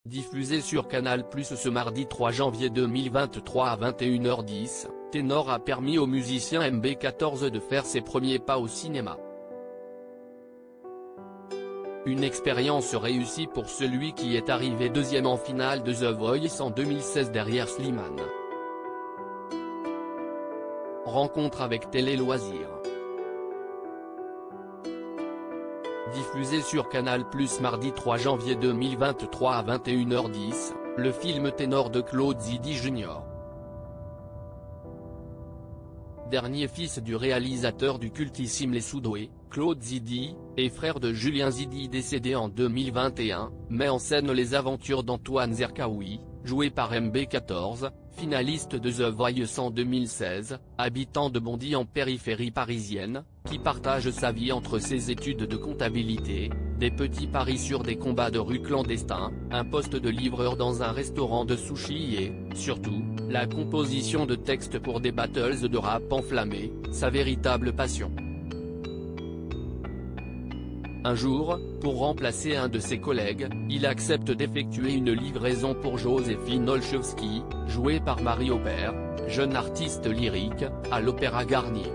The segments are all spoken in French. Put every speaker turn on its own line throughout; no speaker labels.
Diffusé sur Canal+ ce mardi 3 janvier 2023 à 21h10, Ténor a permis au musicien MB14 de faire ses premiers pas au cinéma. Une expérience réussie pour celui qui est arrivé deuxième en finale de The Voice en 2016 derrière Slimane. Rencontre avec Télé Loisirs. Diffusé sur Canal+ mardi 3 janvier 2023 à 21h10, le film Ténor de Claude Zidi Jr. Dernier fils du réalisateur du cultissime Les Sudoués, Claude Zidi, et frère de Julien Zidi décédé en 2021, met en scène les aventures d'Antoine Zerkaoui, joué par MB14, finaliste de The Voice en 2016, habitant de Bondy en périphérie parisienne, qui partage sa vie entre ses études de comptabilité, des petits paris sur des combats de rue clandestins, un poste de livreur dans un restaurant de sushi et, surtout, la composition de textes pour des battles de rap enflammés, sa véritable passion. Un jour, pour remplacer un de ses collègues, il accepte d'effectuer une livraison pour Joséphine Olszewski, jouée par Marie Aubert, jeune artiste lyrique, à l'Opéra Garnier.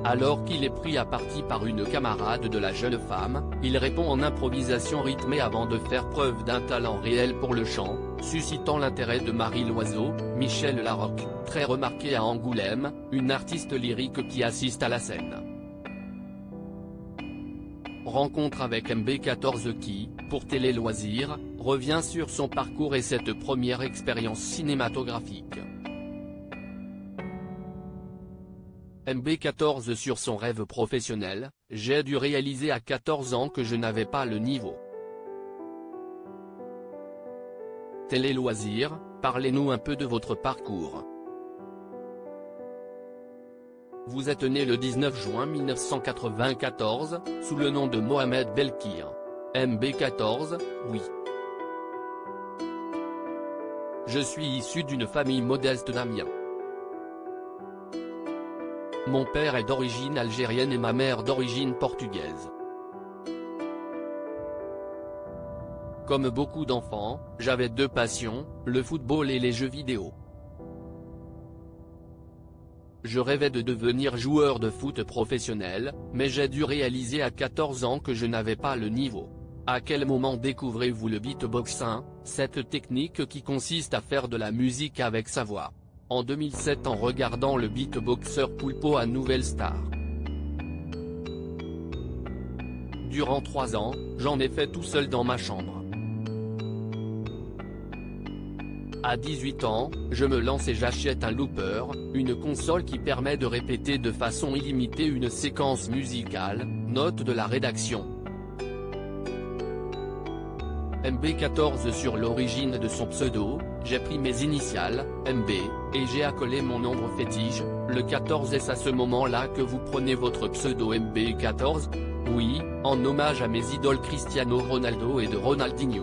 Alors qu'il est pris à partie par une camarade de la jeune femme, il répond en improvisation rythmée avant de faire preuve d'un talent réel pour le chant, suscitant l'intérêt de Marie Loiseau, Michel Larocque, très remarquée à Angoulême, une artiste lyrique qui assiste à la scène. Rencontre avec MB14 qui, pour Télé Loisirs, revient sur son parcours et cette première expérience cinématographique. MB14 sur son rêve professionnel, j'ai dû réaliser à 14 ans que je n'avais pas le niveau. Télé Loisirs, parlez-nous un peu de votre parcours. Vous êtes né le 19 juin 1994, sous le nom de Mohamed Belkir. MB14, oui. Je suis issu d'une famille modeste d'Amiens. Mon père est d'origine algérienne et ma mère d'origine portugaise. Comme beaucoup d'enfants, j'avais deux passions, le football et les jeux vidéo. Je rêvais de devenir joueur de foot professionnel, mais j'ai dû réaliser à 14 ans que je n'avais pas le niveau. À quel moment découvrez-vous le beatboxing, cette technique qui consiste à faire de la musique avec sa voix? En 2007 en regardant le beatboxer Pulpo à Nouvelle Star. Durant 3 ans, j'en ai fait tout seul dans ma chambre. À 18 ans, je me lance et j'achète un looper, une console qui permet de répéter de façon illimitée une séquence musicale, note de la rédaction. MB14 sur l'origine de son pseudo, j'ai pris mes initiales, MB, et j'ai accolé mon nombre fétiche, le 14. Est-ce à ce moment-là que vous prenez votre pseudo MB14? Oui, en hommage à mes idoles Cristiano Ronaldo et de Ronaldinho.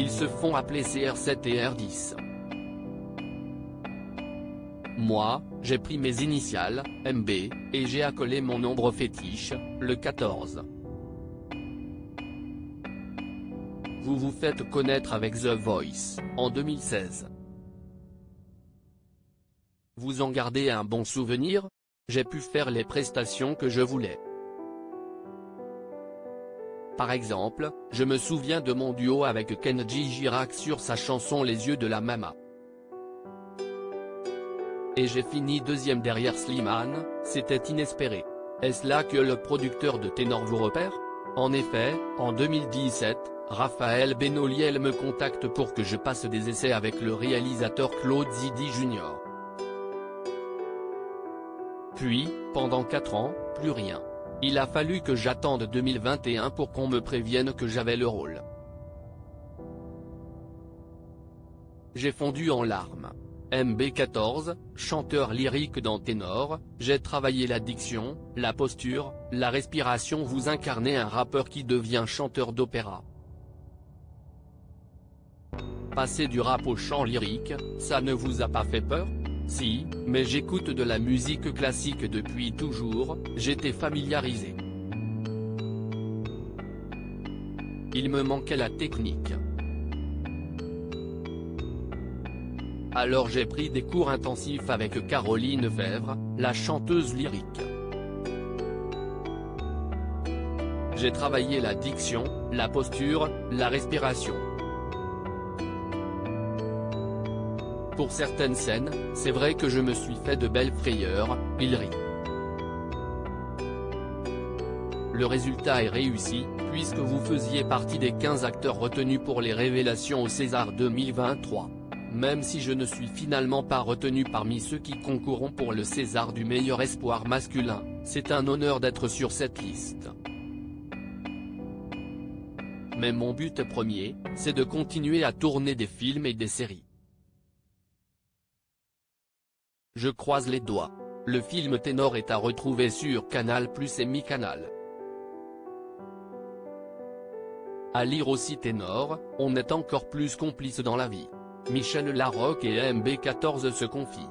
Ils se font appeler CR7 et R10. Moi, j'ai pris mes initiales, MB, et j'ai accolé mon nombre fétiche, le 14. Vous vous faites connaître avec The Voice, en 2016. Vous en gardez un bon souvenir? J'ai pu faire les prestations que je voulais. Par exemple, je me souviens de mon duo avec Kenji Girac sur sa chanson Les yeux de la Mama. Et j'ai fini deuxième derrière Slimane, c'était inespéré. Est-ce là que le producteur de Ténor vous repère? En effet, en 2017, Raphaël Benoliel me contacte pour que je passe des essais avec le réalisateur Claude Zidi Jr. Puis, pendant 4 ans, plus rien. Il a fallu que j'attende 2021 pour qu'on me prévienne que j'avais le rôle. J'ai fondu en larmes. MB14, chanteur lyrique dans Ténor, j'ai travaillé la diction, la posture, la respiration. Vous incarnez un rappeur qui devient chanteur d'opéra. Passer du rap au chant lyrique, ça ne vous a pas fait peur? Si, mais j'écoute de la musique classique depuis toujours, j'étais familiarisé. il me manquait la technique. Alors j'ai pris des cours intensifs avec Caroline Fèvre, la chanteuse lyrique. J'ai travaillé la diction, la posture, la respiration. Pour certaines scènes, c'est vrai que je me suis fait de belles frayeurs, il rit. Le résultat est réussi, puisque vous faisiez partie des 15 acteurs retenus pour les révélations au César 2023. Même si je ne suis finalement pas retenu parmi ceux qui concourront pour le César du meilleur espoir masculin, c'est un honneur d'être sur cette liste. Mais mon but premier, c'est de continuer à tourner des films et des séries. Je croise les doigts. Le film Ténor est à retrouver sur Canal+ et Mi-Canal. À lire aussi Ténor, on est encore plus complices dans la vie. Michel Larocque et MB14 se confient.